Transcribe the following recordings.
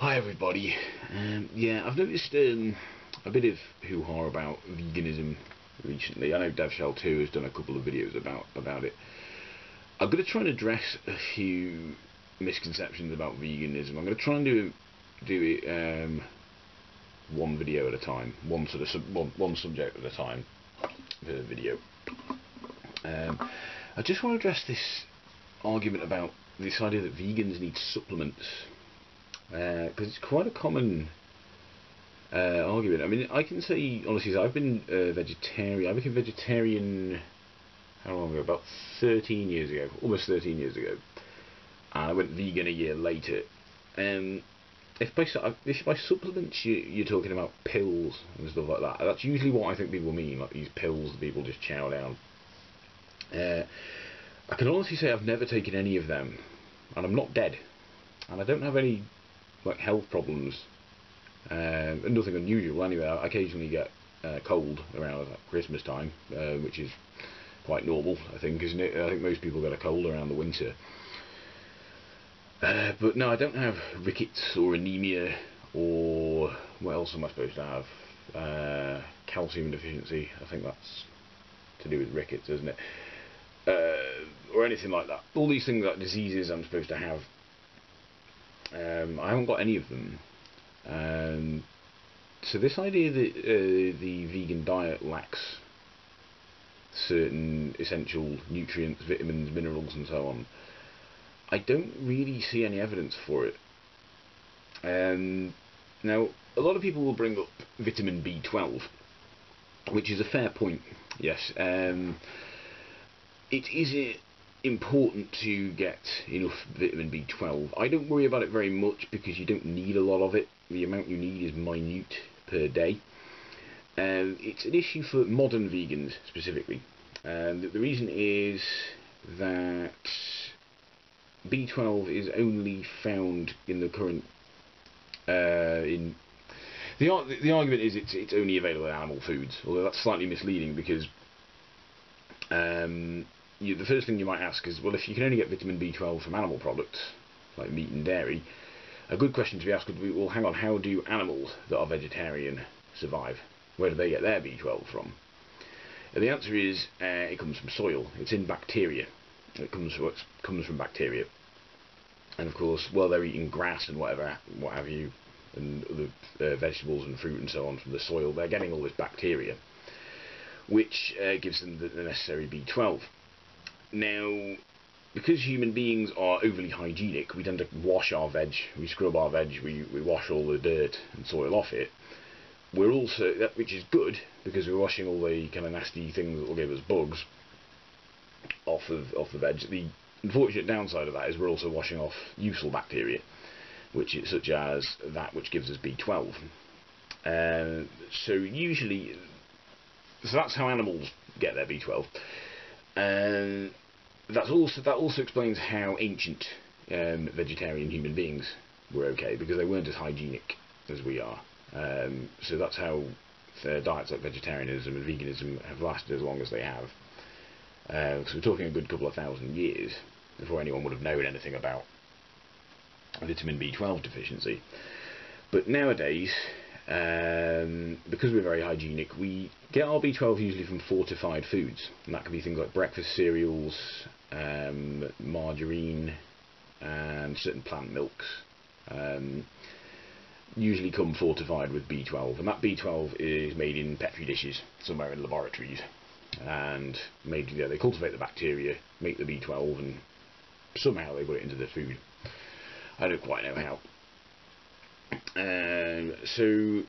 Hi everybody. Yeah, I've noticed a bit of hoo-ha about veganism recently. I know DevShell2 has done a couple of videos about it. I'm going to try and address a few misconceptions about veganism. I'm going to try and do it one video at a time, one subject at a time per video. I just want to address this argument about this idea that vegans need supplements. Because it's quite a common argument. I mean, I can say honestly, I've been vegetarian. I became vegetarian how long ago? About 13 years ago, almost 13 years ago, and I went vegan a year later. If by supplements you're talking about pills and stuff like that, that's usually what I think people mean, like these pills that people just chow down. I can honestly say I've never taken any of them, and I'm not dead, and I don't have any like health problems, and nothing unusual anyway. I occasionally get cold around Christmas time, which is quite normal, I think, isn't it? I think most people get a cold around the winter. But no, I don't have rickets or anemia, or what else am I supposed to have? Calcium deficiency. I think that's to do with rickets, isn't it? Or anything like that. All these things, like diseases I'm supposed to have. I haven't got any of them. So this idea that the vegan diet lacks certain essential nutrients, vitamins, minerals and so on, I don't really see any evidence for it. Now, a lot of people will bring up vitamin B12, which is a fair point, yes. It is important to get enough vitamin B12. I don't worry about it very much because you don't need a lot of it. The amount you need is minute per day. It's an issue for modern vegans specifically. The reason is that B12 is only found in the current the argument is it's only available in animal foods, although that's slightly misleading because the first thing you might ask is, well, if you can only get vitamin B12 from animal products, like meat and dairy, a good question to be asked would be, well, hang on, how do animals that are vegetarian survive? Where do they get their B12 from? And the answer is, it comes from soil. It's in bacteria. It comes from bacteria. And of course, while they're eating grass and what have you, and other vegetables and fruit and so on from the soil, they're getting all this bacteria, which gives them the necessary B12. Now, because human beings are overly hygienic, we tend to wash our veg, we scrub our veg, we wash all the dirt and soil off it. We're also, which is good, because we're washing all the kind of nasty things that will give us bugs off the veg. The unfortunate downside of that is we're also washing off useful bacteria, which is such as that which gives us B12. So that's how animals get their B12. That also explains how ancient vegetarian human beings were okay, because they weren't as hygienic as we are. So that's how diets like vegetarianism and veganism have lasted as long as they have. So we're talking a good couple of thousand years before anyone would have known anything about vitamin B12 deficiency. But nowadays, because we're very hygienic, we get our B12 usually from fortified foods, and that can be things like breakfast cereals, margarine, and certain plant milks. Usually come fortified with B12, and that B12 is made in petri dishes somewhere in laboratories, and they cultivate the bacteria, make the B12, and somehow they put it into the food. I don't quite know how. So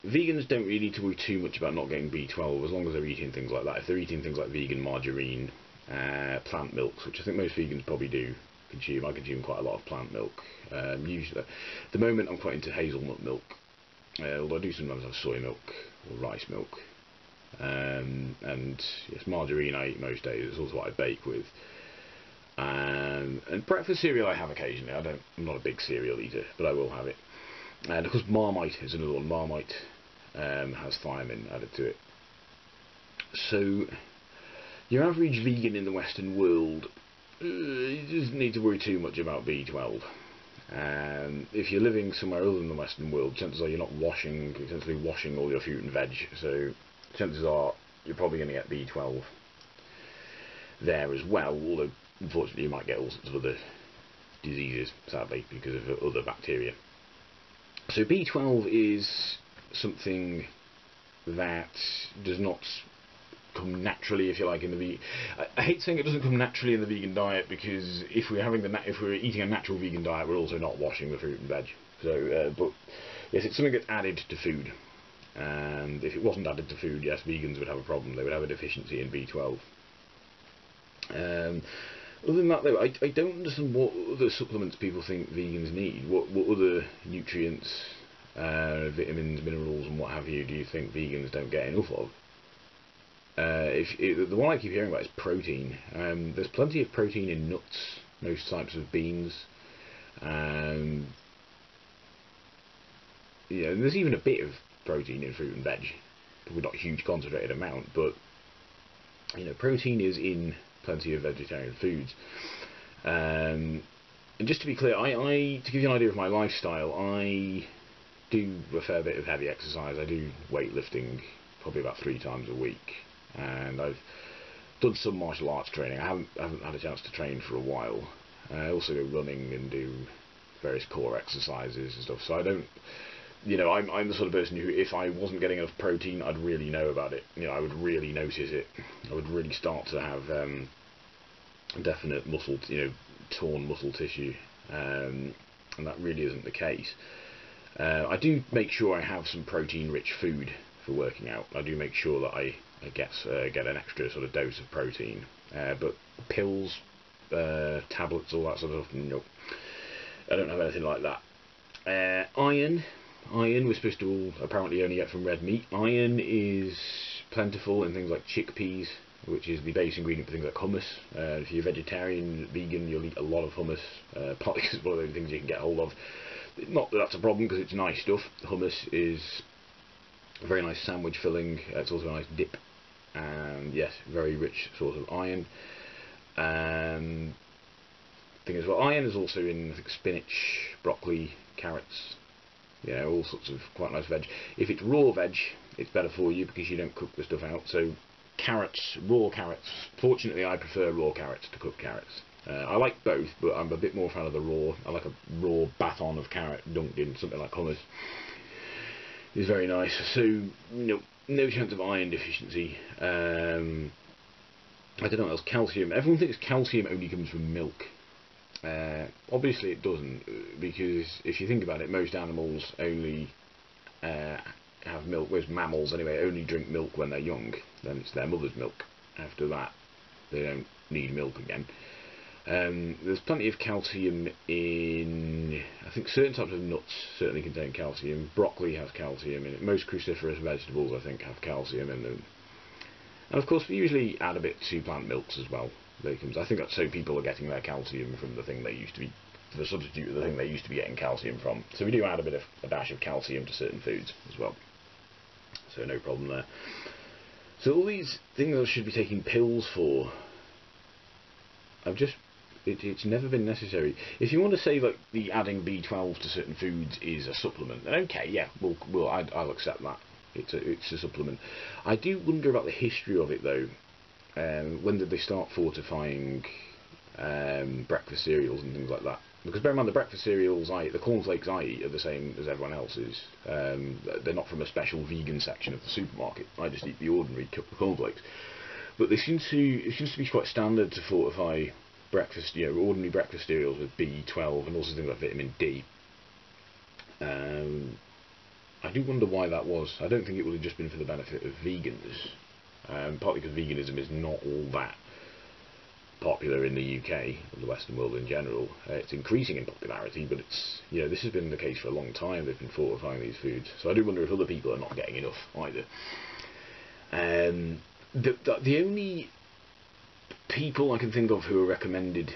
vegans don't really need to worry too much about not getting B12 as long as they're eating things like that. If they're eating things like vegan margarine, plant milks, which I think most vegans probably do consume. I consume quite a lot of plant milk. Usually, at the moment I'm quite into hazelnut milk, although I do sometimes have soy milk or rice milk. And yes, margarine I eat most days. It's also what I bake with. And breakfast cereal I have occasionally. I'm not a big cereal eater, but I will have it. And of course Marmite is another one. Marmite has thiamine added to it. So your average vegan in the Western world doesn't need to worry too much about B12. If you're living somewhere other than the Western world, chances are you're not essentially washing all your fruit and veg, so chances are you're probably going to get B12 there as well, although unfortunately you might get all sorts of other diseases, sadly, because of other bacteria. So B12 is something that does not come naturally, if you like, in the vegan. I hate saying it doesn't come naturally in the vegan diet, because if we're eating a natural vegan diet, we're also not washing the fruit and veg. So, but yes, it's something that's added to food. And if it wasn't added to food, yes, vegans would have a problem. They would have a deficiency in B12. Other than that, though, I don't understand what other supplements people think vegans need. What other nutrients, vitamins, minerals, and what have you, do you think vegans don't get enough of? The one I keep hearing about is protein. There's plenty of protein in nuts, most types of beans. There's even a bit of protein in fruit and veg. Probably not a huge concentrated amount, but protein is in plenty of vegetarian foods. And just to be clear, to give you an idea of my lifestyle, I do a fair bit of heavy exercise. I do weightlifting probably about 3 times a week, and I've done some martial arts training. I haven't had a chance to train for a while. I also go running and do various core exercises and stuff. So I don't, I'm the sort of person who, if I wasn't getting enough protein, I'd really know about it. I would really notice it. I would really start to have definite torn muscle tissue, and that really isn't the case. I do make sure I have some protein-rich food for working out. I do make sure that I get an extra sort of dose of protein. But pills, tablets, all that sort of stuff, nope. I don't have anything like that. Iron we're supposed to all apparently only get from red meat. Iron is plentiful in things like chickpeas, which is the base ingredient for things like hummus. If you're vegetarian, vegan, you'll eat a lot of hummus, partly because it's one of those things you can get hold of. Not that that's a problem, because it's nice stuff. Hummus is a very nice sandwich filling. It's also a nice dip, and yes, very rich source of iron. Thing as well, iron is also in, I think, spinach, broccoli, carrots. All sorts of quite nice veg. If it's raw veg, it's better for you because you don't cook the stuff out. So carrots, raw carrots. Fortunately, I prefer raw carrots to cooked carrots. I like both, but I'm a bit more fan of the raw. I like a raw baton of carrot dunked in something like hummus. It's very nice. So, no chance of iron deficiency. I don't know what else. Calcium. Everyone thinks calcium only comes from milk. Obviously it doesn't, because if you think about it, most animals only have milk. Most mammals anyway only drink milk when they're young. Then it's their mother's milk. After that, they don't need milk again. There's plenty of calcium in, I think, certain types of nuts certainly contain calcium. Broccoli has calcium in it. Most cruciferous vegetables, I think, have calcium in them. And of course we usually add a bit to plant milks as well. I think that's so people are getting their calcium from the substitute of the thing they used to be getting calcium from. So we do add a dash of calcium to certain foods as well. So no problem there. So all these things I should be taking pills for, it's never been necessary. If you want to say that the adding B12 to certain foods is a supplement, then okay, yeah, I'll accept that. It's a supplement. I do wonder about the history of it though. When did they start fortifying breakfast cereals and things like that? Because bear in mind, the breakfast cereals the cornflakes I eat are the same as everyone else's. They're not from a special vegan section of the supermarket. I just eat the ordinary cornflakes. But it seems to be quite standard to fortify breakfast, ordinary breakfast cereals with B12 and also things like vitamin D. I do wonder why that was. I don't think it would have just been for the benefit of vegans. Partly because veganism is not all that popular in the UK or the Western world in general. It's increasing in popularity, but this has been the case for a long time. They've been fortifying these foods, so I do wonder if other people are not getting enough either. The only people I can think of who are recommended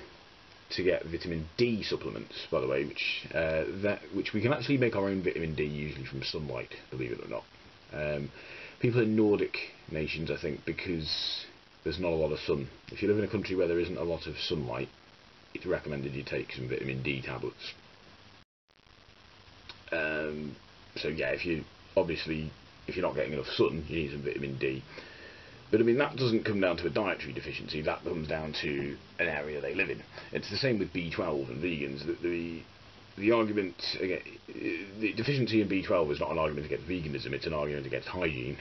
to get vitamin D supplements, by the way, which we can actually make our own vitamin D usually from sunlight, believe it or not. People in Nordic nations, I think, because there's not a lot of sun. If you live in a country where there isn't a lot of sunlight, it's recommended you take some vitamin D tablets. So yeah, if you're not getting enough sun, you need some vitamin D. But I mean, that doesn't come down to a dietary deficiency, that comes down to an area they live in. It's the same with B12 and vegans. That the argument again, the deficiency in B12 is not an argument against veganism, it's an argument against hygiene.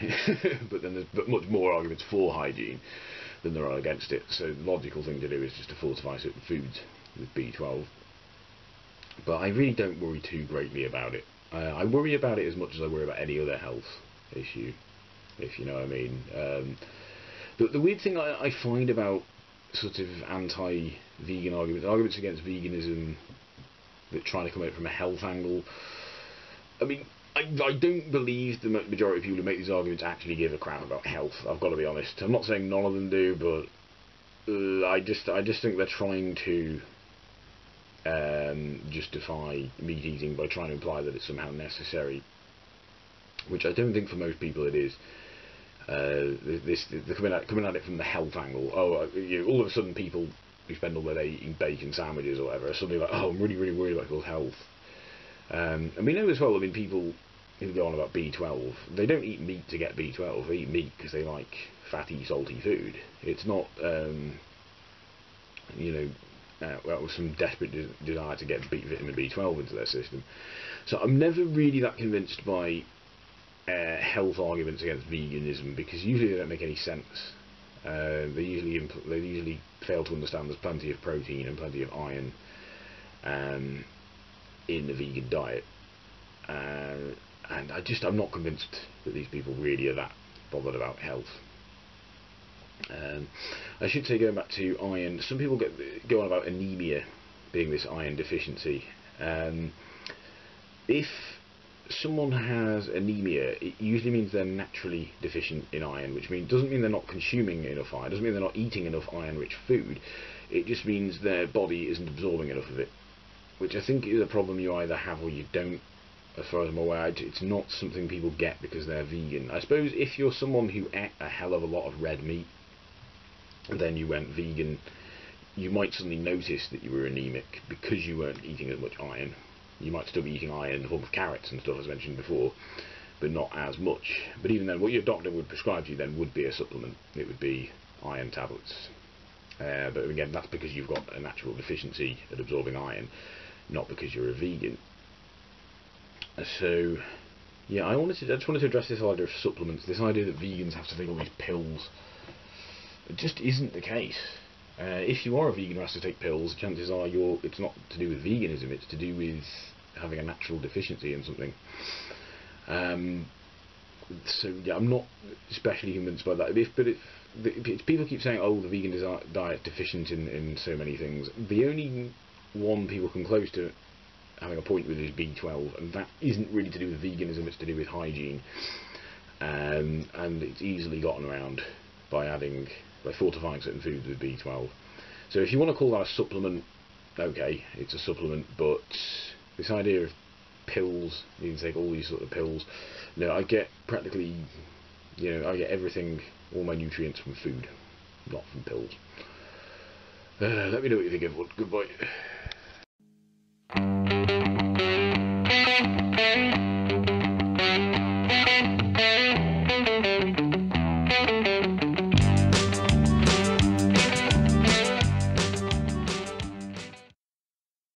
But then there's much more arguments for hygiene than there are against it. So the logical thing to do is just to fortify certain foods with B12. But I really don't worry too greatly about it. I worry about it as much as I worry about any other health issue, if you know what I mean. The weird thing I find about sort of anti-vegan arguments against veganism that try to come at it from a health angle, I mean, I don't believe the majority of people who make these arguments actually give a crap about health. I've got to be honest. I'm not saying none of them do, but I just think they're trying to justify meat eating by trying to imply that it's somehow necessary, which I don't think for most people it is. They're coming at it from the health angle. All of a sudden people who spend all their day eating bacon sandwiches or whatever are suddenly like, oh, I'm really, really worried about people's health. And we know as well, I mean, people who go on about B12, they don't eat meat to get B12, they eat meat because they like fatty, salty food. It's not, with some desperate desire to get vitamin B12 into their system. So I'm never really that convinced by health arguments against veganism, because usually they don't make any sense. They usually fail to understand there's plenty of protein and plenty of iron in the vegan diet, and I'm not convinced that these people really are that bothered about health. I should say, going back to iron, some people go on about anemia being this iron deficiency. If someone has anemia, it usually means they're naturally deficient in iron, which doesn't mean they're not consuming enough iron, doesn't mean they're not eating enough iron-rich food. It just means their body isn't absorbing enough of it, which I think is a problem you either have or you don't. As far as I'm aware, it's not something people get because they're vegan. I suppose if you're someone who ate a hell of a lot of red meat and then you went vegan, you might suddenly notice that you were anemic because you weren't eating as much iron. You might still be eating iron in the form of carrots and stuff, as mentioned before, but not as much. But even then, what your doctor would prescribe to you then would be a supplement. It would be iron tablets. But again, that's because you've got a natural deficiency at absorbing iron, not because you're a vegan. So, yeah, I just wanted to address this idea of supplements, this idea that vegans have to take all these pills. It just isn't the case. If you are a vegan who has to take pills, chances are it's not to do with veganism, it's to do with having a natural deficiency in something. So yeah, I'm not especially convinced by that. If people keep saying, oh, the vegan diet deficient in so many things, the only one people come close to having a point with is B12, and that isn't really to do with veganism, it's to do with hygiene. And it's easily gotten around by fortifying certain foods with B12. So if you want to call that a supplement, okay, it's a supplement, but this idea of pills, you can take all these sort of pills, I get practically, I get everything, all my nutrients from food, not from pills. Let me know what you think, everyone. Goodbye.